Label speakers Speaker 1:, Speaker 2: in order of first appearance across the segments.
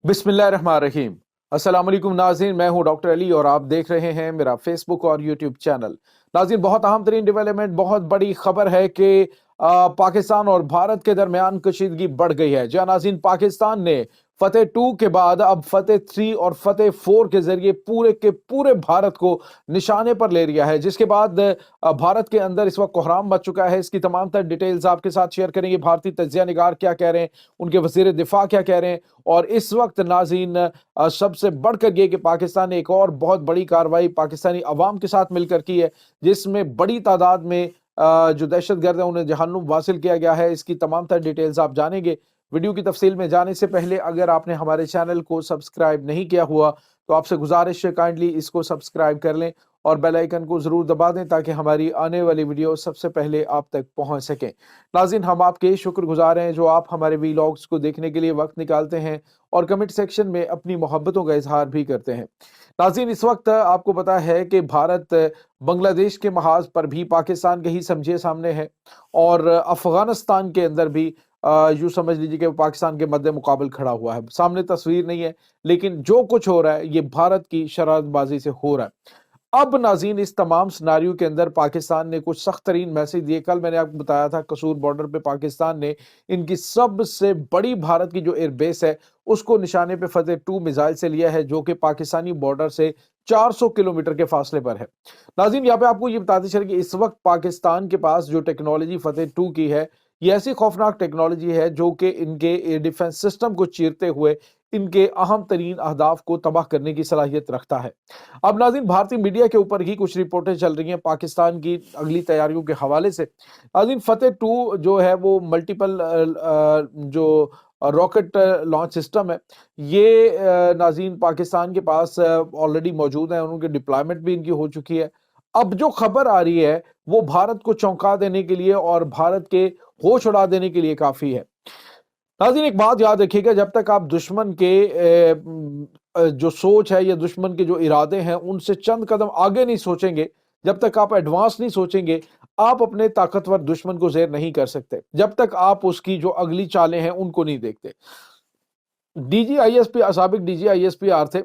Speaker 1: बिस्मिल्लाहिर्रहमानिर्रहीम। अस्सलाम वालेकुम नाज़रीन, मैं हूं डॉक्टर अली और आप देख रहे हैं मेरा फेसबुक और यूट्यूब चैनल। नाज़रीन, बहुत अहम तरीन डेवलपमेंट, बहुत बड़ी खबर है कि पाकिस्तान और भारत के दरमियान कशीदगी बढ़ गई है। जी नाज़रीन, पाकिस्तान ने फतेह 2 के बाद अब फतेह 3 और फतेह 4 के जरिए पूरे के पूरे भारत को निशाने पर ले लिया है, जिसके बाद भारत के अंदर इस वक्त कोहराम मच चुका है। इसकी तमाम तर डिटेल्स आपके साथ शेयर करेंगे। भारतीय तज्जिया निगार क्या कह रहे हैं, उनके वजीर दिफा क्या कह रहे हैं, और इस वक्त नाज़रीन सबसे बढ़कर ये कि पाकिस्तान ने एक और बहुत बड़ी कार्रवाई पाकिस्तानी अवाम के साथ मिलकर की है, जिसमें बड़ी तादाद में जो दहशतगर्द है उन्हें जहन्नुम वासिल किया गया है। इसकी तमाम तर डिटेल्स आप जानेंगे। वीडियो की तफसील में जाने से पहले अगर आपने हमारे चैनल को सब्सक्राइब नहीं किया हुआ तो आपसे गुजारिश है काइंडली इसको सब्सक्राइब कर लें और बेल आइकन को जरूर दबा दें ताकि हमारी आने वाली वीडियो सबसे पहले आप तक पहुंच सके। नाज़रीन, हम आपके शुक्रगुजार हैं जो आप हमारे वीलॉग्स को देखने के लिए वक्त निकालते हैं और कमेंट सेक्शन में अपनी मोहब्बतों का इजहार भी करते हैं। नाज़रीन, इस वक्त आपको पता है कि भारत बांग्लादेश के महाज पर भी पाकिस्तान के ही समझे सामने है और अफगानिस्तान के अंदर भी यूँ समझ लीजिए कि पाकिस्तान के मद्दे मुकाबल खड़ा हुआ है। सामने तस्वीर नहीं है, लेकिन जो कुछ हो रहा है ये भारत की शरारतबाजी से हो रहा है। अब नाज़रीन, इस तमाम सिनारियो के अंदर पाकिस्तान ने कुछ सख्त तरीन मैसेज दिए। कल मैंने आपको बताया था कसूर बॉर्डर पे पाकिस्तान ने इनकी सबसे बड़ी भारत की जो एयरबेस है उसको निशाने पे फतेह 2 मिसाइल से लिया है, जो कि पाकिस्तानी बॉर्डर से 400 किलोमीटर के फासले पर है। नाज़रीन, यहाँ पे आपको ये बताते चले कि इस वक्त पाकिस्तान के पास जो टेक्नोलॉजी फतेह 2 की है ये ऐसी खौफनाक टेक्नोलॉजी है जो कि इनके एयर डिफेंस सिस्टम को चीरते हुए इनके अहम तरीन अहदाफ को तबाह करने की सलाहियत रखता है। अब नाज़रीन, भारतीय मीडिया के ऊपर ही कुछ रिपोर्टें चल रही हैं पाकिस्तान की अगली तैयारियों के हवाले से। नाज़रीन, फतेह 2 जो है वो मल्टीपल जो रॉकेट लॉन्च सिस्टम है ये नाज़रीन पाकिस्तान के पास ऑलरेडी मौजूद है और उनकी डिप्लॉयमेंट भी इनकी हो चुकी है। अब जो खबर आ रही है वो भारत को चौंका देने के लिए और भारत के होश उड़ा देने के लिए काफी है। नाज़रीन, एक बात याद रखिएगा, जब तक आप दुश्मन के जो सोच है या दुश्मन के जो इरादे हैं उनसे चंद कदम आगे नहीं सोचेंगे, जब तक आप एडवांस नहीं सोचेंगे, आप अपने ताकतवर दुश्मन को ज़ेर नहीं कर सकते जब तक आप उसकी जो अगली चालें हैं उनको नहीं देखते। डीजीआईएसपी, साबिक डीजीआईएसपी आर थे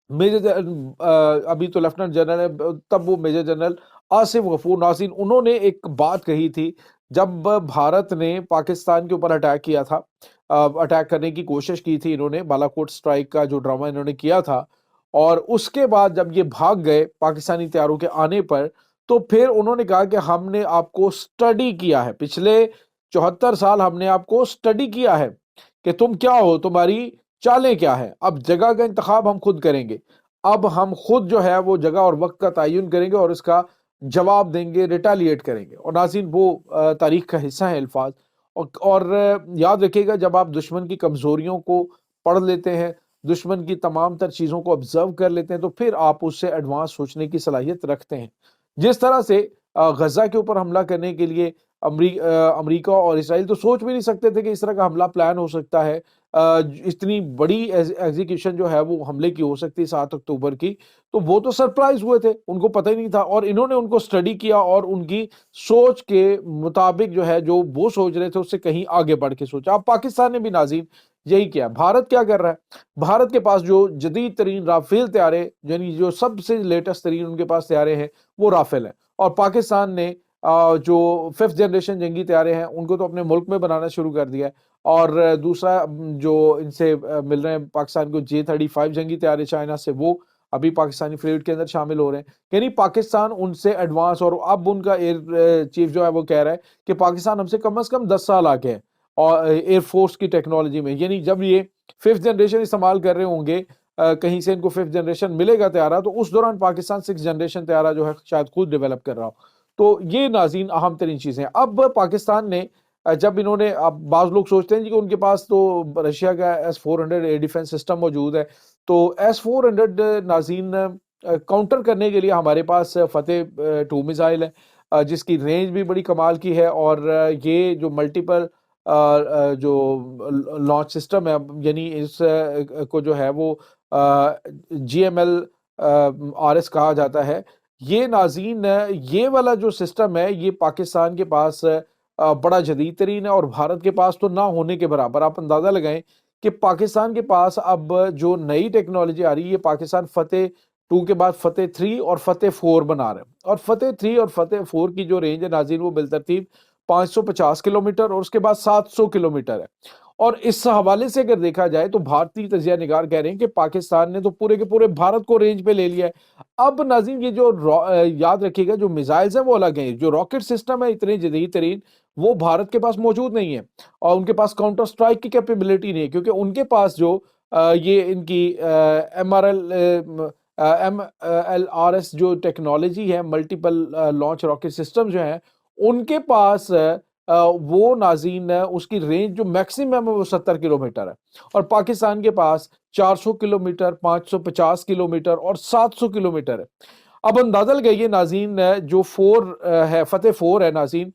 Speaker 1: अभी तो लेफ्टिनेंट जनरल है, तब वो मेजर जनरल आसिफ गफूर। नाज़रीन, उन्होंने एक बात कही थी जब भारत ने पाकिस्तान के ऊपर अटैक किया था, अटैक करने की कोशिश की थी इन्होंने, बालाकोट स्ट्राइक का जो ड्रामा इन्होंने किया था, और उसके बाद जब ये भाग गए पाकिस्तानी तैयारों के आने पर, तो फिर उन्होंने कहा कि हमने आपको स्टडी किया है, पिछले 74 साल हमने आपको स्टडी किया है कि तुम क्या हो, तुम्हारी चालें क्या है। अब जगह का इंतखाब हम खुद करेंगे, अब हम खुद जो है वो जगह और वक्त का तयन करेंगे और इसका जवाब देंगे, रिटालिएट करेंगे। और नाज़रीन, वो तारीख का हिस्सा है अल्फाज। और याद रखिएगा, जब आप दुश्मन की कमजोरियों को पढ़ लेते हैं, दुश्मन की तमाम तर चीज़ों को ऑब्जर्व कर लेते हैं, तो फिर आप उससे एडवांस सोचने की सलाहियत रखते हैं। जिस तरह से गजा के ऊपर हमला करने के लिए अमेरिका और इसराइल तो सोच भी नहीं सकते थे कि इस तरह का हमला प्लान हो सकता है। इतनी बड़ी एग्जीक्यूशन जो है वो हमले की हो सकती है 7 अक्टूबर की, तो वो तो सरप्राइज हुए थे, उनको पता ही नहीं था और इन्होंने उनको स्टडी किया और उनकी सोच के मुताबिक जो है जो वो सोच रहे थे उससे कहीं आगे बढ़ के सोचा। अब पाकिस्तान ने भी नाज़रीन यही किया। भारत क्या कर रहा है? भारत के पास जो जदीद तरीन राफेल तैयारे, यानी जो सबसे लेटेस्ट तरीन उनके पास तैयारे हैं वो राफेल है, और पाकिस्तान ने जो 5th जनरेशन जंगी तैयारे हैं उनको तो अपने मुल्क में बनाना शुरू कर दिया है। और दूसरा जो इनसे मिल रहे हैं पाकिस्तान को J-35 जंगी तैयारे चाइना से, वो अभी पाकिस्तानी फ्लीट के अंदर शामिल हो रहे हैं। यानी पाकिस्तान उनसे एडवांस, और अब उनका एयर चीफ जो है वो कह रहा है कि पाकिस्तान हमसे कम से कम 10 साल आगे है और एयरफोर्स की टेक्नोलॉजी में। यानी जब ये 5th जनरेशन इस्तेमाल कर रहे होंगे, कहीं से इनको 5th जनरेशन मिलेगा तैयारा, तो उस दौरान पाकिस्तान 6th जनरेशन तैयारा जो है शायद खुद डेवलप कर रहा हो। तो ये नाज़रीन अहम तरीन चीज़ें हैं। अब पाकिस्तान ने जब इन्होंने, अब बाज़ लोग सोचते हैं जी कि उनके पास तो रशिया का S-400 एयर डिफेंस सिस्टम मौजूद है, तो S-400 नाज़रीन काउंटर करने के लिए हमारे पास फतेह 2 मिसाइल है, जिसकी रेंज भी बड़ी कमाल की है, और ये जो मल्टीपल जो लॉन्च सिस्टम है, यानी इस को जो है वो GML RS कहा जाता है। ये नाज़रीन ये वाला जो सिस्टम है ये पाकिस्तान के पास बड़ा जदीद तरीन है और भारत के पास तो ना होने के बराबर। आप अंदाज़ा लगाएं کہ پاکستان کے پاس اب جو نئی ٹیکنالوجی آ رہی ہے، پاکستان فتح 2 کے بعد فتح 3 اور فتح 4 بنا رہے ہیں، اور فتح 3 اور فتح 4 کی جو رینج ہے ناظرین وہ بالترتیب 550 کلومیٹر اور اس کے بعد 700 کلومیٹر ہے۔ اور اس حوالے سے اگر دیکھا جائے تو بھارتی تجزیہ نگار کہہ رہے ہیں کہ پاکستان نے تو پورے کے پورے بھارت کو رینج پہ لے لیا ہے۔ اب ناظرین یہ جو یاد رکھیے گا، جو میزائلز ہیں وہ الگ ہیں، جو راکٹ سسٹم ہے اتنے جدید ترین وہ بھارت کے پاس موجود نہیں ہے، اور ان کے پاس کاؤنٹر سٹرائک کی کیپیبلٹی نہیں ہے، کیونکہ ان کے پاس جو یہ ان کی MLRS جو ٹیکنالوجی ہے، ملٹیپل لانچ راکٹ سسٹم جو ہیں، ان کے پاس وہ ناظرین اس کی رینج جو میکسیمم ہے وہ 70 کلومیٹر ہے، اور پاکستان کے پاس 400 کلومیٹر، 550 کلومیٹر اور 700 کلومیٹر ہے۔ اب اندازہ لگائیے ناظرین، جو 4 ہے، فتح 4 ہے ناظرین،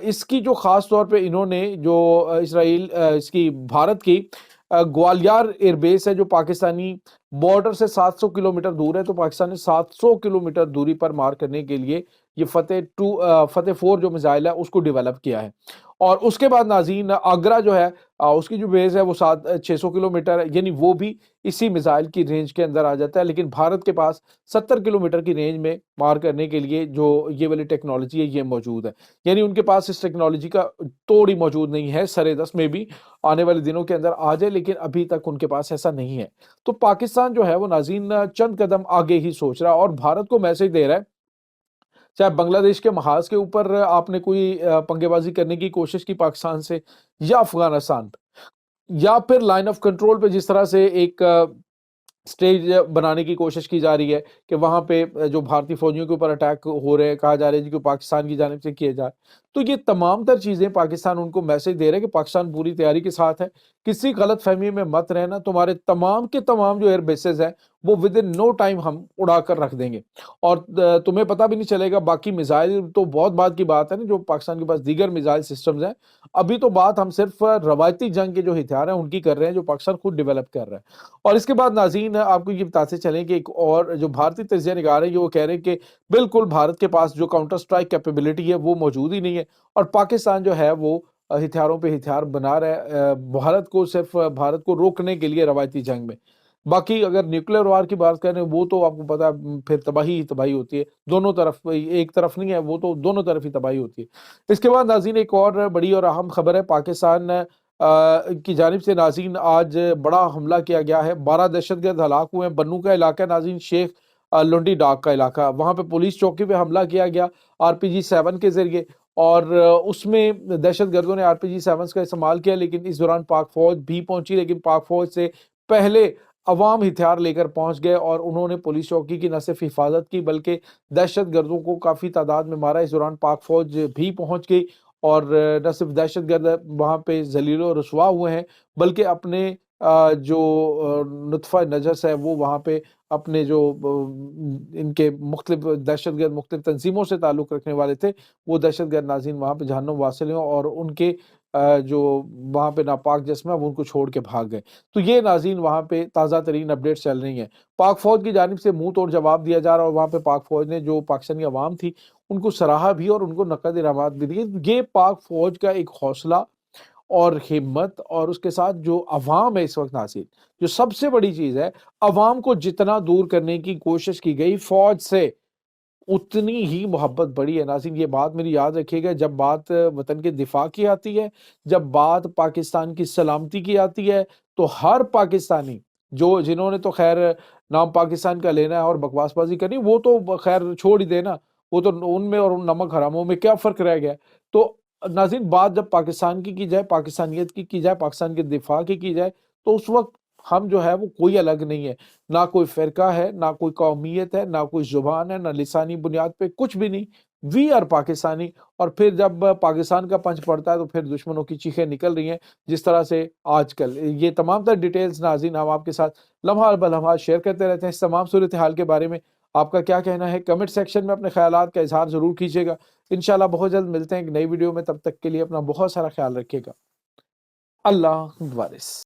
Speaker 1: اس کی جو خاص طور پہ انہوں نے جو اسرائیل اس کی بھارت کی گوالیار ایئر بیس ہے جو پاکستانی بارڈر سے 700 کلومیٹر دور ہے، تو پاکستان نے 700 کلومیٹر دوری پر مار کرنے کے لیے یہ فتح 4 جو میزائل ہے اس کو ڈیولپ کیا ہے۔ اور اس کے بعد ناظرین آگرہ جو ہے اس کی جو بیس ہے وہ 600 کلومیٹر ہے، یعنی وہ بھی اسی میزائل کی رینج کے اندر آ جاتا ہے، لیکن بھارت کے پاس 70 کلومیٹر کی رینج میں مار کرنے کے لیے جو یہ والی ٹیکنالوجی ہے یہ موجود ہے، یعنی ان کے پاس اس ٹیکنالوجی کا توڑ ہی موجود نہیں ہے۔ سرے دست میں بھی آنے والے دنوں کے اندر آ جائے، لیکن ابھی تک ان کے پاس ایسا نہیں ہے۔ تو پاکستان جو ہے وہ ناظرین چند قدم آگے ہی سوچ رہا ہے اور بھارت کو میسج دے رہا ہے، چاہے بنگلہ دیش کے محاذ کے اوپر آپ نے کوئی پنگے بازی کرنے کی کوشش کی پاکستان سے، یا افغانستان پہ، یا پھر لائن آف کنٹرول پہ جس طرح سے ایک سٹیج بنانے کی کوشش کی جا رہی ہے کہ وہاں پہ جو بھارتی فوجیوں کے اوپر اٹیک ہو رہے ہیں، کہا جا رہا ہے کہ پاکستان کی جانب سے کیے جائے، تو یہ تمام تر چیزیں پاکستان ان کو میسج دے رہا ہے کہ پاکستان پوری تیاری کے ساتھ ہے، کسی غلط فہمی میں مت رہنا، تمہارے تمام کے تمام جو ایئر بیسز ہیں وہ ود ان نو ٹائم ہم اڑا کر رکھ دیں گے، اور تمہیں پتہ بھی نہیں چلے گا۔ باقی میزائل تو بہت بعد کی بات ہے نا، جو پاکستان کے پاس دیگر میزائل سسٹمز ہیں، ابھی تو بات ہم صرف روایتی جنگ کے جو ہتھیار ہیں ان کی کر رہے ہیں، جو پاکستان خود ڈیولپ کر رہا ہے۔ اور اس کے بعد ناظرین آپ کو یہ بتاتے چلیں کہ ایک اور جو بھارتی تجزیہ نگار ہیں وہ کہہ رہے ہیں کہ بالکل بھارت کے پاس جو کاؤنٹر سٹرائک کیپیبلٹی ہے وہ موجود ہی نہیں ہے، اور پاکستان جو ہے وہ ہتھیاروں پہ ہتھیار بنا رہا ہے بھارت کو، صرف بھارت کو روکنے کے لیے روایتی جنگ میں۔ باقی اگر نیوکلیر وار کی بات کریں وہ تو آپ کو پتا ہے پھر تباہی ہی تباہی ہوتی ہے، دونوں طرف، ایک طرف نہیں ہے، وہ تو دونوں طرف ہی تباہی ہوتی ہے۔ اس کے بعد ناظرین ایک اور بڑی اور اہم خبر ہے، پاکستان کی جانب سے ناظرین آج بڑا حملہ کیا گیا ہے، 12 دہشت گرد ہلاک ہوئے ہیں۔ بنو کا علاقہ ناظرین، شیخ لنڈی ڈاک کا علاقہ، وہاں پہ پولیس چوکی پہ حملہ کیا گیا RPG-7 کے ذریعے، اور اس میں دہشت گردوں نے RPG-7 کا استعمال کیا، لیکن اس دوران پاک فوج بھی پہنچی، لیکن پاک فوج سے پہلے عوام ہتھیار لے کر پہنچ گئے اور انہوں نے پولیس چوکی کی نہ صرف حفاظت کی بلکہ دہشت گردوں کو کافی تعداد میں مارا۔ اس دوران پاک فوج بھی پہنچ گئی، اور نہ صرف دہشت گرد وہاں پہ ذلیل و رسوا ہوئے ہیں بلکہ اپنے جو نطفہ نجس ہے وہ وہاں پہ اپنے جو ان کے مختلف دہشت گرد مختلف تنظیموں سے تعلق رکھنے والے تھے وہ دہشت گرد ناظرین وہاں پہ جہنم واصل ہیں، اور ان کے جو وہاں پہ ناپاک جسم ہے وہ ان کو چھوڑ کے بھاگ گئے۔ تو یہ ناظرین وہاں پہ تازہ ترین اپڈیٹس چل رہی ہیں، پاک فوج کی جانب سے منہ توڑ جواب دیا جا رہا ہے، اور وہاں پہ پاک فوج نے جو پاکستانی عوام تھی ان کو سراہا بھی اور ان کو نقد انعامات بھی دیے۔ یہ پاک فوج کا ایک حوصلہ اور ہمت، اور اس کے ساتھ جو عوام ہے اس وقت ناظرین، جو سب سے بڑی چیز ہے، عوام کو جتنا دور کرنے کی کوشش کی گئی فوج سے اتنی ہی محبت بڑی ہے۔ ناظرین یہ بات میری یاد رکھیے گا، جب بات وطن کے دفاع کی آتی ہے، جب بات پاکستان کی سلامتی کی آتی ہے، تو ہر پاکستانی جنہوں نے تو خیر نام پاکستان کا لینا ہے اور بکواس بازی کرنی، وہ تو خیر چھوڑ ہی دینا، وہ تو ان میں اور ان نمک حراموں میں کیا فرق رہ گیا۔ تو ناظرین بات جب پاکستان کی جائے، پاکستانیت کی جائے، پاکستان کے دفاع کی جائے، تو اس وقت ہم جو ہے وہ کوئی الگ نہیں ہے، نہ کوئی فرقہ ہے، نہ کوئی قومیت ہے، نہ کوئی زبان ہے، نہ لسانی بنیاد پہ، کچھ بھی نہیں، وی آر پاکستانی۔ اور پھر جب پاکستان کا پنچ پڑتا ہے تو پھر دشمنوں کی چیخیں نکل رہی ہیں، جس طرح سے آج کل۔ یہ تمام تر ڈیٹیلز ناظرین ہم آپ کے ساتھ لمحہ بلمحہ شیئر کرتے رہتے ہیں۔ اس تمام صورتحال کے بارے میں آپ کا کیا کہنا ہے؟ کمنٹ سیکشن میں اپنے خیالات کا اظہار ضرور کیجیے گا۔ انشاءاللہ بہت جلد ملتے ہیں ایک نئی ویڈیو میں، تب تک کے لیے اپنا بہت سارا خیال رکھیے گا۔ اللہ حافظ۔